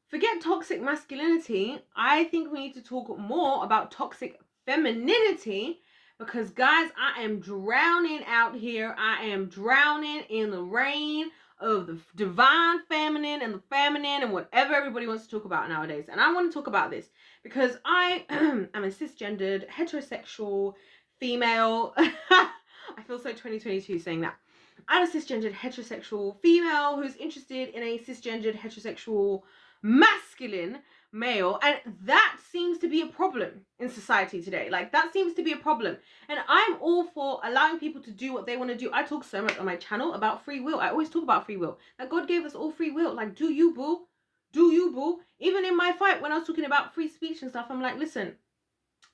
forget toxic masculinity. I think we need to talk more about toxic femininity, because guys, I am drowning out here. I am drowning in the rain of the divine feminine and the feminine and whatever everybody wants to talk about nowadays. And I want to talk about this because I am a cisgendered heterosexual female. I feel so 2022 saying that. I'm a cisgendered heterosexual female who's interested in a cisgendered heterosexual masculine male, and that seems to be a problem in society today. Like, that seems to be a problem, and I'm all for allowing people to do what they want to do. I talk so much on my channel about free will. I always talk about free will, that God gave us all free will. Like, do you, boo? Do you, boo? Even in my fight, when I was talking about free speech and stuff, I'm like, listen,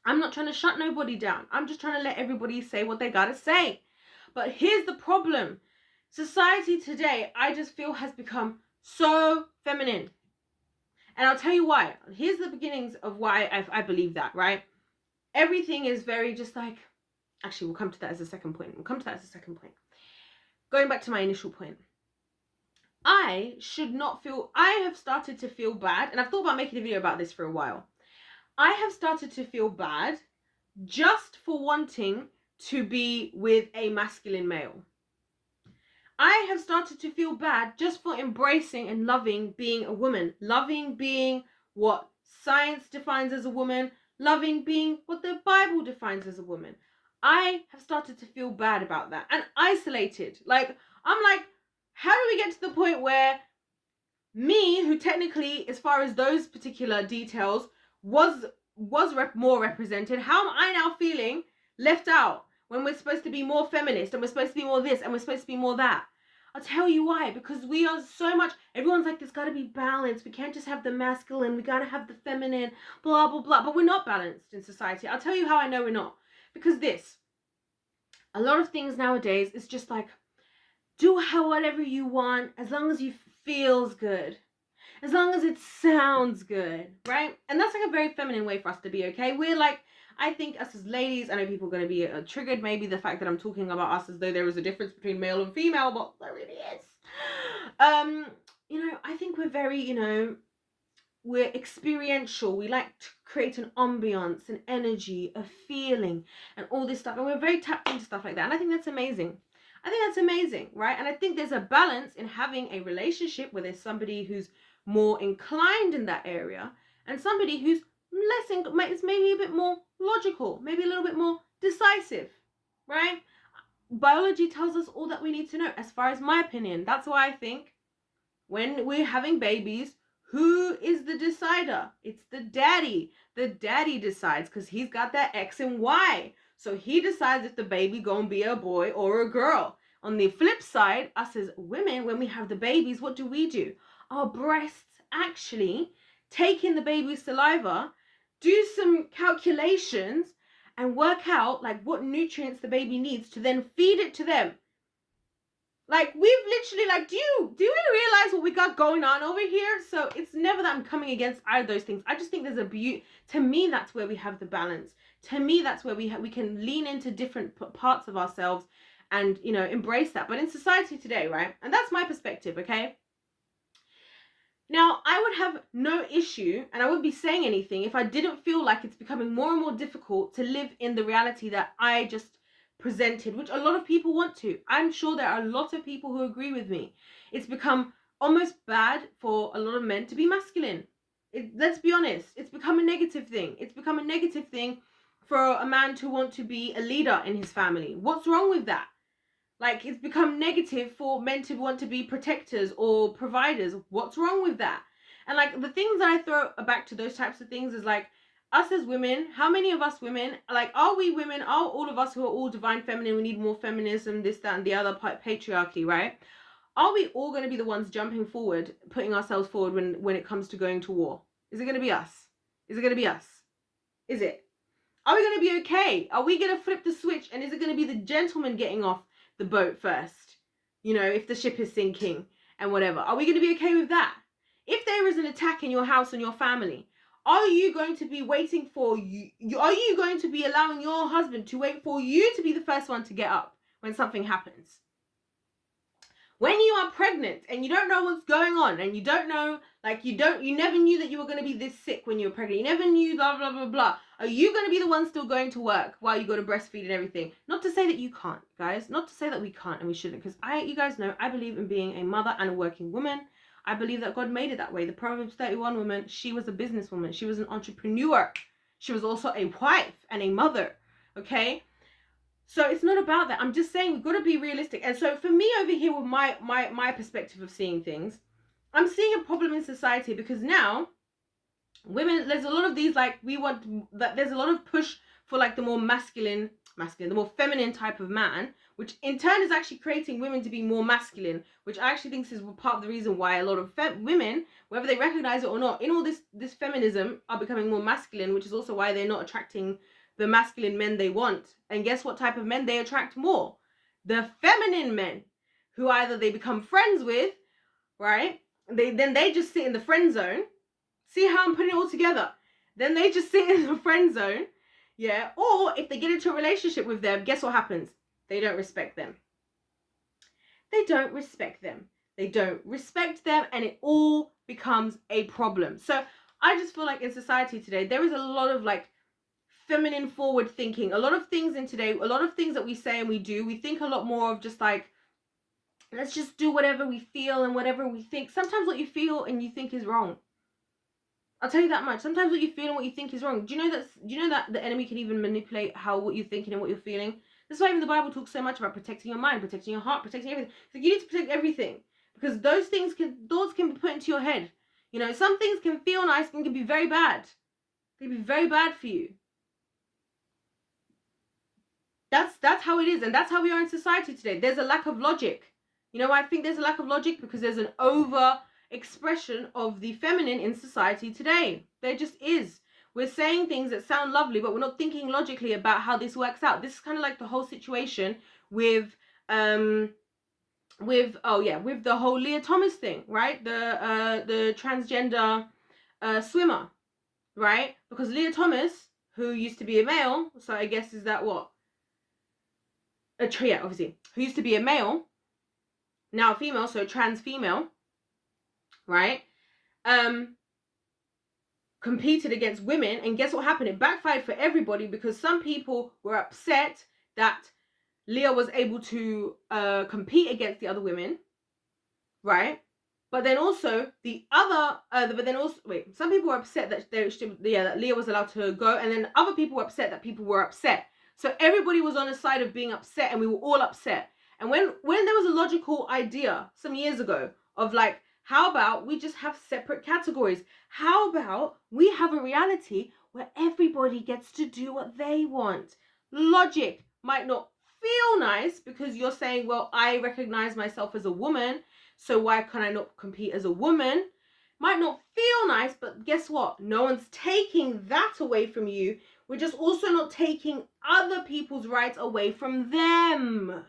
I'm not trying to shut nobody down. I'm just trying to let everybody say what they gotta say. But here's the problem. Society today, I just feel, has become so feminine. And I'll tell you why. Here's the beginnings of why I believe that, right? Everything is very just like, actually, we'll come to that as a second point. Going back to my initial point. I have started to feel bad, and I've thought about making a video about this for a while. I have started to feel bad just for wanting to be with a masculine male. I have started to feel bad just for embracing and loving being a woman, loving being what science defines as a woman, loving being what the Bible defines as a woman. I have started to feel bad about that and isolated. Like, I'm like, how do we get to the point where me, who technically, as far as those particular details, was more represented, how am I now feeling left out when we're supposed to be more feminist and we're supposed to be more this and we're supposed to be more that? I'll tell you why. Because we are so much, everyone's like, there's got to be balance. We can't just have the masculine. We got to have the feminine, blah, blah, blah. But we're not balanced in society. I'll tell you how I know we're not. Because a lot of things nowadays is just like, do whatever you want as long as you feels good. As long as it sounds good, right? And that's like a very feminine way for us to be, okay? We're like, I think us as ladies, I know people are going to be triggered, maybe the fact that I'm talking about us as though there is a difference between male and female, but there really is. I think we're very, we're experiential. We like to create an ambiance, an energy, a feeling, and all this stuff. And we're very tapped into stuff like that. And I think that's amazing. Right? And I think there's a balance in having a relationship where there's somebody who's more inclined in that area and somebody who's it's maybe a bit more logical, maybe a little bit more decisive, right? Biology tells us all that we need to know, as far as my opinion. That's why I think when we're having babies, who is the decider? It's the daddy. The daddy decides because he's got that X and Y. So he decides if the baby gonna be a boy or a girl. On the flip side, us as women, when we have the babies, what do? Our breasts actually take in the baby's saliva, do some calculations, and work out like what nutrients the baby needs to then feed it to them. Like, we've literally, like, do we realize what we got going on over here? So it's never that I'm coming against either of those things. I just think there's a beauty. To me, that's where we have the balance. To me, that's where we can lean into different parts of ourselves and, embrace that. But in society today, right? And that's my perspective, okay? Now, I would have no issue, and I wouldn't be saying anything if I didn't feel like it's becoming more and more difficult to live in the reality that I just presented, which a lot of people want to. I'm sure there are a lot of people who agree with me. It's become almost bad for a lot of men to be masculine. Let's be honest. It's become a negative thing. It's become a negative thing for a man to want to be a leader in his family. What's wrong with that? Like, it's become negative for men to want to be protectors or providers. What's wrong with that? And like, the things that I throw back to those types of things is like, us as women, how many of us women, like, are we women, are all of us who are all divine feminine, we need more feminism, this, that, and the other, patriarchy, right? Are we all going to be the ones jumping forward, putting ourselves forward when it comes to going to war? Is it going to be us? Is it going to be us? Is it? Are we going to be okay? Are we going to flip the switch, and is it going to be the gentleman getting off the boat first, if the ship is sinking and whatever? Are we going to be okay with that? If there is an attack in your house and your family, are you going to be waiting for you? Are you going to be allowing your husband to wait for you to be the first one to get up when something happens? When you are pregnant and you don't know what's going on, and you don't know, like, you never knew that you were going to be this sick when you were pregnant. You never knew, blah, blah, blah, blah. Are you going to be the one still going to work while you go to breastfeed and everything? Not to say that you can't, guys. Not to say that we can't and we shouldn't. Because you guys know, I believe in being a mother and a working woman. I believe that God made it that way. The Proverbs 31 woman, she was a businesswoman. She was an entrepreneur. She was also a wife and a mother. Okay? So it's not about that. I'm just saying we've got to be realistic. And so for me over here with my perspective of seeing things, I'm seeing a problem in society because now women, there's a lot of these, like, there's a lot of push for like the more masculine, the more feminine type of man, which in turn is actually creating women to be more masculine, which I actually think is part of the reason why a lot of women, whether they recognize it or not, in all this feminism are becoming more masculine, which is also why they're not attracting the masculine men they want. And guess what type of men they attract more? The feminine men, who either they become friends with, right? Then they just sit in the friend zone. See how I'm putting it all together? Then they just sit in the friend zone, yeah? Or if they get into a relationship with them, guess what happens? They don't respect them. They don't respect them. They don't respect them, and it all becomes a problem. So I just feel like in society today, there is a lot of like feminine forward thinking. A lot of things in today, a lot of things that we say and we do, we think a lot more of just like, let's just do whatever we feel and whatever we think. Sometimes what you feel and you think is wrong. I'll tell you that much. Sometimes what you feel and what you think is wrong. Do you know that the enemy can even manipulate what you're thinking and what you're feeling? That's why even the Bible talks so much about protecting your mind, protecting your heart, protecting everything. So you need to protect everything, because those can be put into your head. You know, some things can feel nice and can be very bad. They can be very bad for you. That's how it is, and that's how we are in society today. There's a lack of logic. You know why I think there's a lack of logic? Because there's an over expression of the feminine in society today. There just is. We're saying things that sound lovely, but we're not thinking logically about how this works out. This is kind of like the whole situation with the whole Leah Thomas thing, right? The transgender swimmer, right? Because Leah Thomas, who used to be a male, so I guess is that what? Obviously, who used to be a male, now a female, so trans female, right? Competed against women, and guess what happened? It backfired for everybody, because some people were upset that Leah was able to compete against the other women, right? But then also some people were upset that that Leah was allowed to go, and then other people were upset that people were upset. So everybody was on the side of being upset, and we were all upset. And when there was a logical idea some years ago of like, how about we just have separate categories? How about we have a reality where everybody gets to do what they want? Logic might not feel nice, because you're saying, well, I recognize myself as a woman, so why can I not compete as a woman? Might not feel nice, but guess what? No one's taking that away from you. We're just also not taking other people's rights away from them.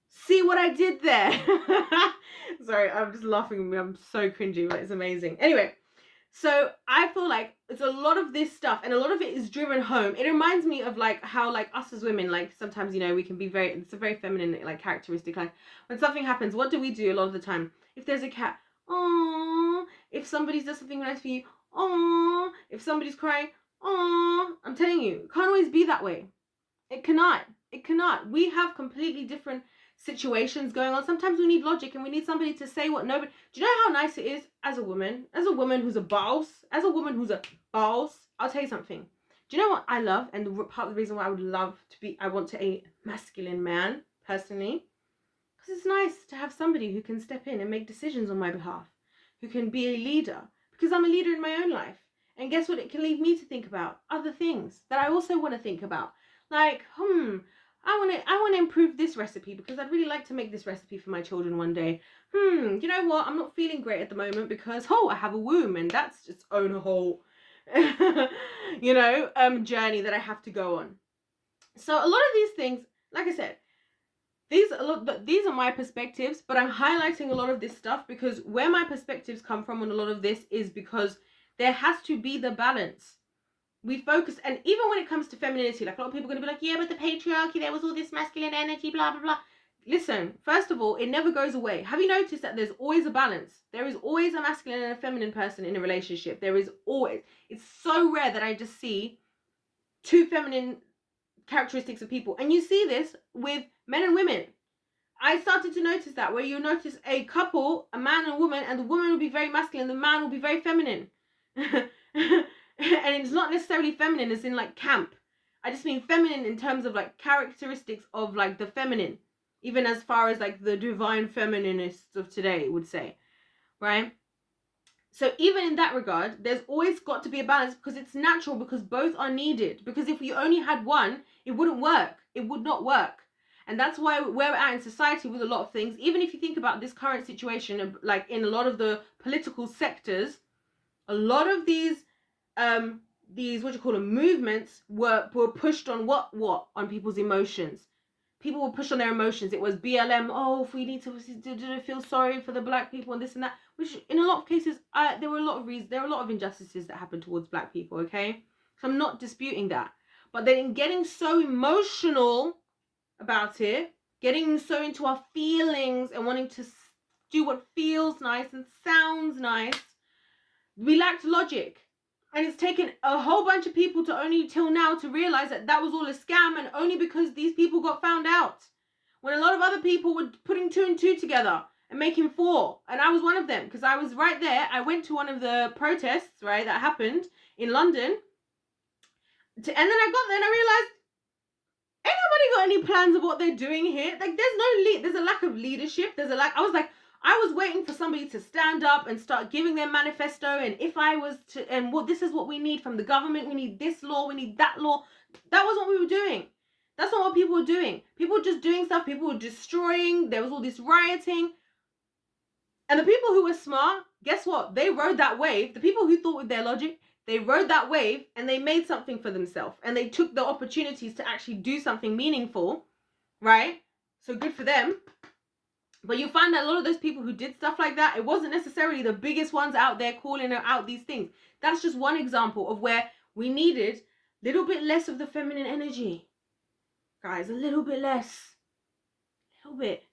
See what I did there? Sorry, I'm just laughing. I'm so cringy, but it's amazing. Anyway, so I feel like it's a lot of this stuff, and a lot of it is driven home. It reminds me of like how like us as women, like sometimes, you know, we can be it's a very feminine like characteristic. Like when something happens, what do we do a lot of the time? If there's a cat, oh. If somebody does something nice for you, oh. If somebody's crying, oh. I'm telling you, it can't always be that way. It cannot. We have completely different situations going on. Sometimes we need logic, and we need somebody to say what nobody. Do you know how nice it is as a woman who's a boss, I'll tell you something. Do you know what I love? And part of the reason why I want a masculine man personally, because it's nice to have somebody who can step in and make decisions on my behalf, who can be a leader, because I'm a leader in my own life. And guess what? It can leave me to think about other things that I also want to think about. Like, I want to improve this recipe, because I'd really like to make this recipe for my children one day. You know what? I'm not feeling great at the moment because, I have a womb, and that's its own whole, journey that I have to go on. So a lot of these things, like I said, these are my perspectives, but I'm highlighting a lot of this stuff because where my perspectives come from on a lot of this is because there has to be the balance. We focus, and even when it comes to femininity, like a lot of people are going to be like, yeah, but the patriarchy, there was all this masculine energy, blah, blah, blah. listen, first of all, it never goes away. Have you noticed that there's always a balance? There is always a masculine and a feminine person in a relationship. There is always. It's so rare that I just see two feminine characteristics of people. And you see this with men and women. I started to notice that, where you notice a couple, a man and a woman, and the woman will be very masculine, the man will be very feminine. And it's not necessarily feminine as in like camp. I just mean feminine in terms of like characteristics of like the feminine, even as far as like the divine femininists of today would say, right? So even in that regard, there's always got to be a balance, because it's natural, because both are needed. Because if you only had one, it wouldn't work. It would not work. And that's why where we're at in society with a lot of things, even if you think about this current situation, like in a lot of the political sectors, a lot of these what you call them, movements were pushed on what? On people's emotions. People were pushed on their emotions. It was BLM, oh, if we need to feel sorry for the black people and this and that, which in a lot of cases, there were a lot of reasons, there were a lot of injustices that happened towards black people, okay? So I'm not disputing that. But then getting so emotional about it, getting so into our feelings and wanting to do what feels nice and sounds nice, we lacked logic. And it's taken a whole bunch of people to only till now to realize that that was all a scam, and only because these people got found out. When a lot of other people were putting 2 and 2 together and making 4. And I was one of them, because I was right there. I went to one of the protests, right, that happened in London. And then I got there and I realized, ain't nobody got any plans of what they're doing here. Like, there's a lack of leadership. I was waiting for somebody to stand up and start giving their manifesto, and if I was to, and what, this is what we need from the government, we need this law, we need that law. That was what we were doing. That's not what people were doing. People were just doing stuff, people were destroying, there was all this rioting. And the people who were smart, guess what? They rode that wave. The people who thought with their logic, they rode that wave and they made something for themselves. And they took the opportunities to actually do something meaningful, right? So good for them. But you find that a lot of those people who did stuff like that, it wasn't necessarily the biggest ones out there calling out these things. That's just one example of where we needed a little bit less of the feminine energy. Guys, a little bit less. A little bit.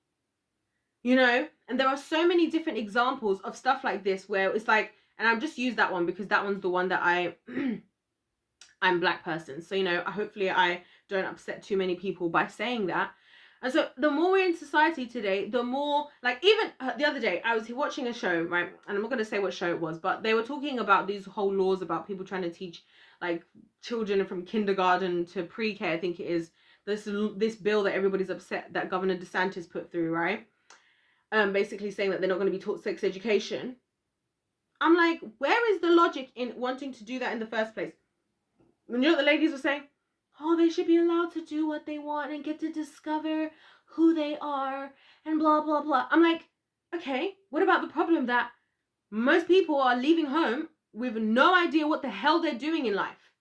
You know? And there are so many different examples of stuff like this where it's like, and I've just used that one because that one's the one that I'm black person. So, you know, hopefully I don't upset too many people by saying that. And so the more we're in society today, the more, like, even the other day, I was watching a show, right? And I'm not going to say what show it was, but they were talking about these whole laws about people trying to teach, like, children from kindergarten to pre-K, I think it is, this bill that everybody's upset that Governor DeSantis put through, right? Basically saying that they're not going to be taught sex education. I'm like, where is the logic in wanting to do that in the first place? You know what the ladies were saying? Oh, they should be allowed to do what they want and get to discover who they are and blah, blah, blah. I'm like, okay, what about the problem that most people are leaving home with no idea what the hell they're doing in life,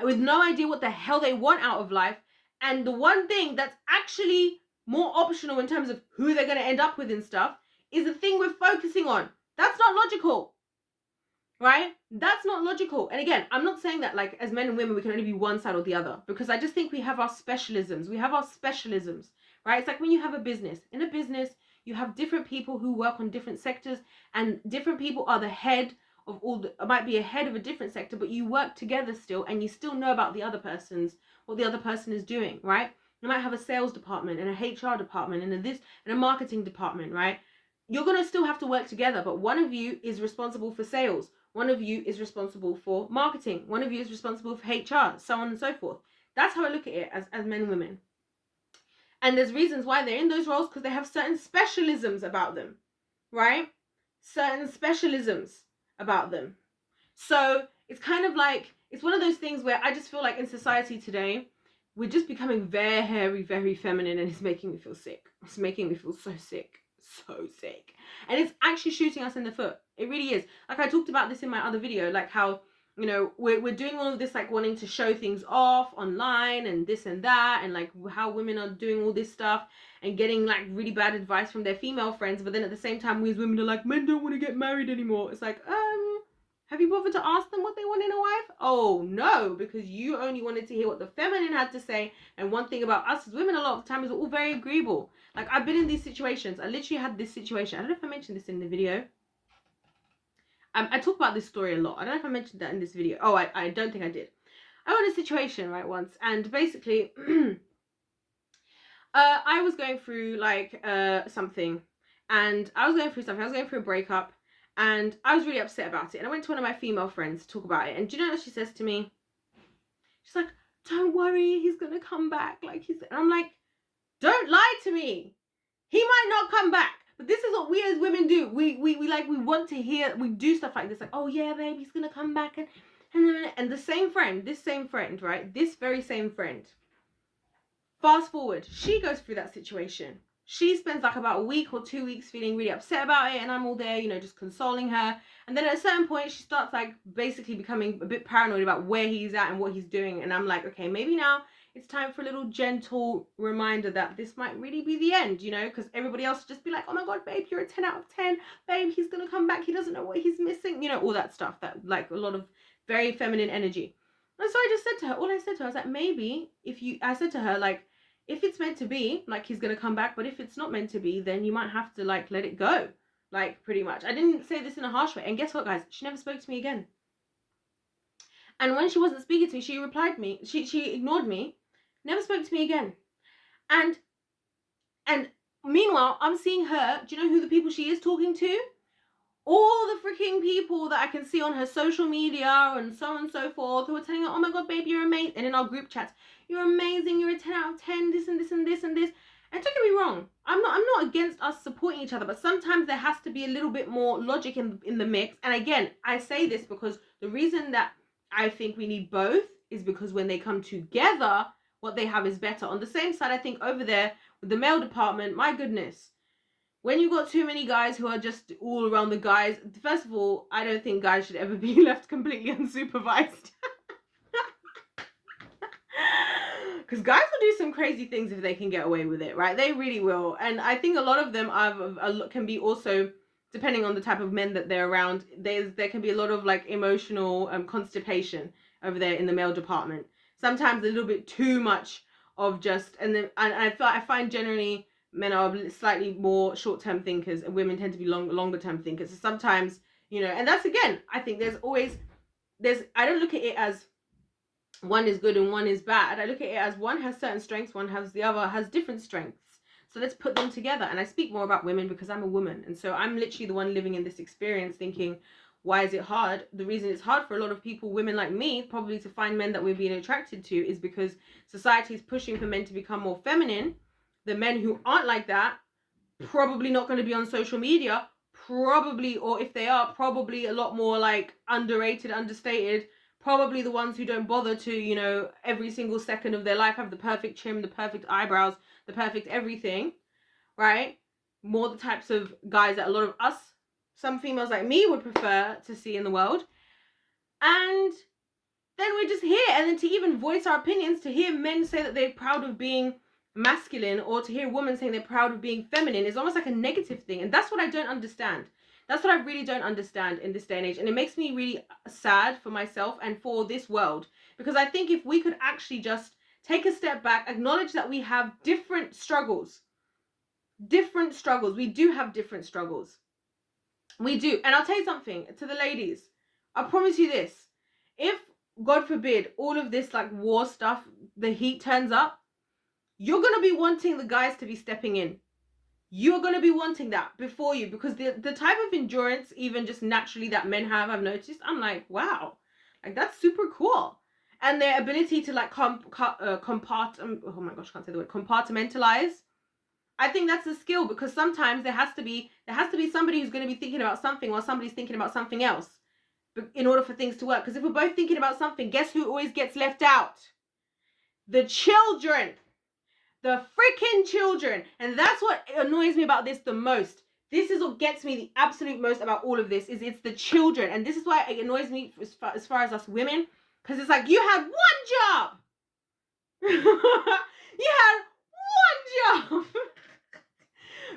with no idea what the hell they want out of life, and the one thing that's actually more optional in terms of who they're going to end up with and stuff is the thing we're focusing on. That's not logical. Right? That's not logical. And again, I'm not saying that like as men and women we can only be one side or the other, because I just think we have our specialisms. Right? It's like when you have a business. In a business, you have different people who work on different sectors, and different people are the head of might be a head of a different sector, but you work together still, and you still know about what the other person is doing, right? You might have a sales department and a HR department and a marketing department, right? You're going to still have to work together, but one of you is responsible for sales. One of you is responsible for marketing. One of you is responsible for HR, so on and so forth. That's how I look at it as men and women. And there's reasons why they're in those roles, because they have certain specialisms about them, right? Certain specialisms about them. So it's kind of like, it's one of those things where I just feel like in society today, we're just becoming very, very feminine, and it's making me feel sick. It's making me feel so sick. So sick. And it's actually shooting us in the foot. It really is. Like I talked about this in my other video, like how, you know, we're doing all of this, like wanting to show things off online and this and that, and like how women are doing all this stuff and getting like really bad advice from their female friends, but then at the same time we as women are like, men don't want to get married anymore. It's like, Have you bothered to ask them what they want in a wife? Oh no, because you only wanted to hear what the feminine had to say. And one thing about us as women a lot of the time is we're all very agreeable. Like, I've been in these situations. I literally had this situation. I don't know if I mentioned this in the video. I talk about this story a lot. I don't know if I mentioned that in this video. Oh, I don't think I did. I had a situation, right, once. And basically, I was going through, like, something. And I was going through something. I was going through a breakup. And I was really upset about it. And I went to one of my female friends to talk about it. And do you know what she says to me? She's like, don't worry, he's going to come back. Like, and I'm like, don't lie to me. He might not come back. But this is what we as women do. We want to hear, we do stuff like this. Like, oh yeah, babe, he's going to come back. And this same friend, right? This very same friend. Fast forward, she goes through that situation. She spends like about a week or 2 weeks feeling really upset about it, and I'm all there, you know, just consoling her. And then at a certain point, she starts like basically becoming a bit paranoid about where he's at and what he's doing. And I'm like, okay, maybe now it's time for a little gentle reminder that this might really be the end, you know, because everybody else would just be like, oh my God, babe, you're a 10 out of 10. Babe, he's going to come back. He doesn't know what he's missing. You know, all that stuff, that like a lot of very feminine energy. And so I just said to her, all I said to her, I was like, maybe I said to her, like, if it's meant to be, like, he's going to come back, but if it's not meant to be, then you might have to, like, let it go. Like, pretty much. I didn't say this in a harsh way. And guess what, guys? She never spoke to me again. And when she wasn't speaking to me, she replied me. She ignored me. Never spoke to me again. And meanwhile, I'm seeing her. Do you know who the people she is talking to? All the freaking people that I can see on her social media and so on and so forth, who are telling her, oh my God, babe, you're amazing. And in our group chats, you're amazing, you're a 10 out of 10, this and this and this and this. And don't get me wrong, I'm not against us supporting each other, but sometimes there has to be a little bit more logic in the mix. And again, I say this because the reason that I think we need both is because when they come together, what they have is better. On the same side, I think over there with the male department, my goodness, when you've got too many guys who are just all around the guys, first of all, I don't think guys should ever be left completely unsupervised. Because guys will do some crazy things if they can get away with it, right? They really will. And I think a lot of them can be also, depending on the type of men that they're around, there can be a lot of like emotional constipation over there in the male department. Sometimes a little bit too much of just, and I find generally men are slightly more short-term thinkers and women tend to be longer-term thinkers. So sometimes, you know, and that's, again, I think I don't look at it as one is good and one is bad. I look at it as one has certain strengths, one has the other has different strengths. So let's put them together. And I speak more about women because I'm a woman. And so I'm literally the one living in this experience thinking, why is it hard? The reason it's hard for a lot of people, women like me, probably to find men that we're being attracted to is because society is pushing for men to become more feminine. The men who aren't like that, probably not going to be on social media, probably, or if they are, probably a lot more like underrated, understated, probably the ones who don't bother to, you know, every single second of their life have the perfect trim, the perfect eyebrows, the perfect everything, right? More the types of guys that a lot of us, some females like me, would prefer to see in the world. And then we're just here, and then to even voice our opinions, to hear men say that they're proud of being masculine, or to hear women saying they're proud of being feminine, is almost like a negative thing. And that's what I don't understand. That's what I really don't understand in this day and age. And it makes me really sad for myself and for this world. Because I think if we could actually just take a step back, acknowledge that we have different struggles. Different struggles. We do have different struggles. We do. And I'll tell you something to the ladies. I promise you this. If, God forbid, all of this like war stuff, the heat turns up, you're going to be wanting the guys to be stepping in. You're going to be wanting that before you, because the type of endurance, even just naturally, that men have, I've noticed, I'm like, wow, like that's super cool. And their ability to like oh my gosh, I can't say the word, compartmentalize. I think that's a skill, because sometimes there has to be somebody who's going to be thinking about something while somebody's thinking about something else in order for things to work. Because if we're both thinking about something, guess who always gets left out? The children. The freaking children. And that's what annoys me about this the most. This is what gets me the absolute most about all of this, is it's the children. And this is why it annoys me as far as us women, because it's like, you had one job. You had one job.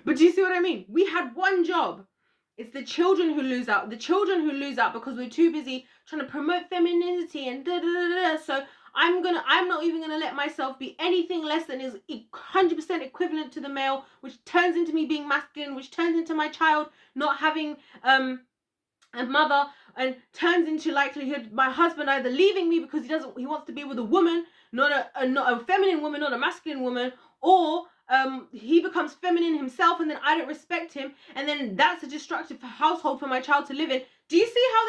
But do you see what I mean? We had one job. It's the children who lose out. The children who lose out because we're too busy trying to promote femininity and da da da da. So I'm not even gonna let myself be anything less than is 100% equivalent to the male, which turns into me being masculine, which turns into my child not having a mother, and turns into likelihood my husband either leaving me because he wants to be with a woman, not a feminine woman, not a masculine woman, or he becomes feminine himself and then I don't respect him, and then that's a destructive household for my child to live in. Do you see how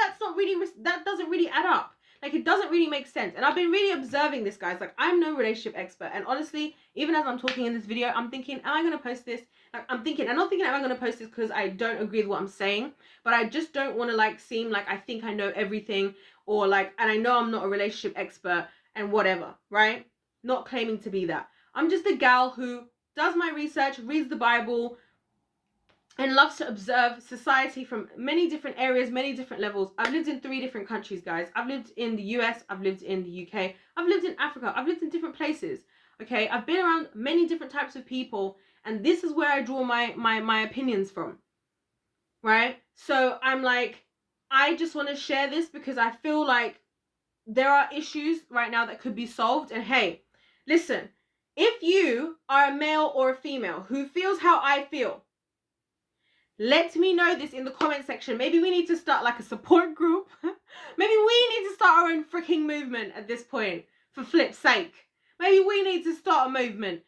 that doesn't really add up? Like, it doesn't really make sense. And I've been really observing this, guys. Like, I'm no relationship expert. And honestly, even as I'm talking in this video, I'm thinking, am I going to post this? Like, I'm not thinking, am I going to post this because I don't agree with what I'm saying? But I just don't want to, like, seem like I think I know everything. Or, like, and I know I'm not a relationship expert and whatever, right? Not claiming to be that. I'm just a gal who does my research, reads the Bible, and loves to observe society from many different areas, many different levels. I've lived in 3 different countries, guys. I've lived in the US, I've lived in the UK, I've lived in Africa, I've lived in different places, okay? I've been around many different types of people, and this is where I draw my opinions from, right? So I'm like, I just want to share this because I feel like there are issues right now that could be solved. And hey, listen, if you are a male or a female who feels how I feel, let me know this in the comment section. Maybe we need to start like a support group. Maybe we need to start our own freaking movement at this point, for flip's sake. Maybe we need to start a movement.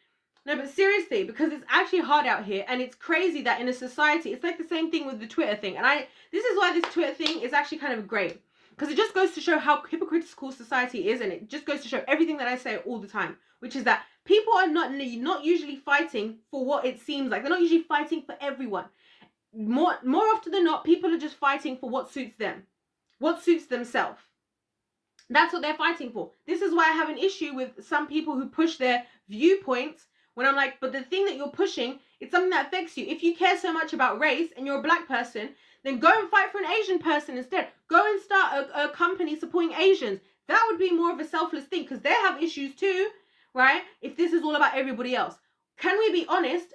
No, but seriously, because it's actually hard out here, and it's crazy that in a society, it's like the same thing with the Twitter thing. And this is why this Twitter thing is actually kind of great, because it just goes to show how hypocritical society is, and it just goes to show everything that I say all the time, which is that people are not usually fighting for what it seems like. They're not usually fighting for everyone. More often than not, people are just fighting for what suits them, what suits themselves. That's what they're fighting for. This is why I have an issue with some people who push their viewpoints, when I'm like, but the thing that you're pushing, it's something that affects you. If you care so much about race and you're a black person, then go and fight for an Asian person instead. Go and start a company supporting Asians. That would be more of a selfless thing, because they have issues too, right? If this is all about everybody else. Can we be honest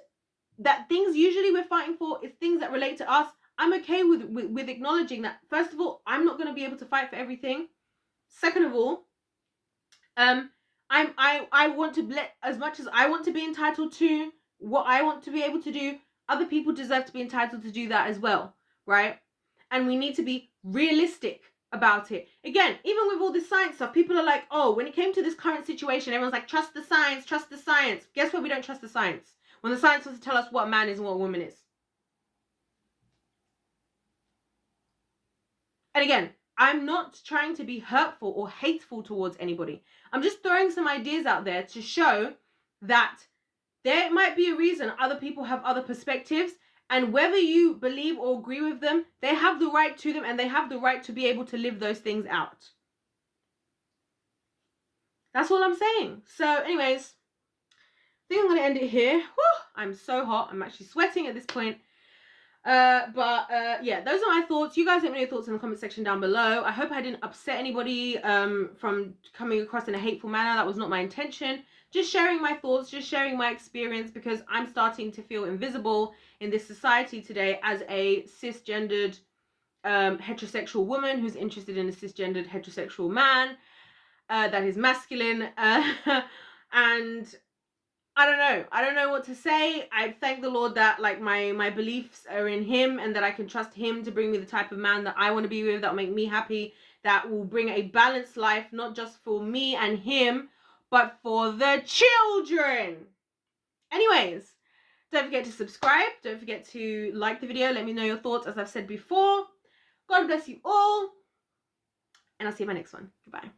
that things usually we're fighting for is things that relate to us? I'm okay with acknowledging that. First of all, I'm not going to be able to fight for everything. Second of all, I want to let, as much as I want to be entitled to what I want to be able to do, other people deserve to be entitled to do that as well, right? And we need to be realistic about it. Again, even with all this science stuff, people are like, oh, when it came to this current situation, everyone's like, trust the science, trust the science. Guess what? We don't trust the science. When the science wants to tell us what a man is and what a woman is. And again, I'm not trying to be hurtful or hateful towards anybody. I'm just throwing some ideas out there to show that there might be a reason other people have other perspectives, and whether you believe or agree with them, they have the right to them, and they have the right to be able to live those things out. That's all I'm saying. So anyways, I think I'm going to end it here. Whew, I'm so hot. I'm actually sweating at this point. Yeah, those are my thoughts. You guys let me know your thoughts in the comment section down below. I hope I didn't upset anybody from coming across in a hateful manner. That was not my intention. Just sharing my thoughts, just sharing my experience, because I'm starting to feel invisible in this society today as a cisgendered heterosexual woman who's interested in a cisgendered heterosexual man that is masculine, and I don't know what to say. I thank the Lord that, like, my beliefs are in him, and that I can trust him to bring me the type of man that I want to be with, that will make me happy, that will bring a balanced life, not just for me and him, but for the children. Anyways, don't forget to subscribe. Don't forget to like the video. Let me know your thoughts, as I've said before. God bless you all, and I'll see you in my next one. Goodbye.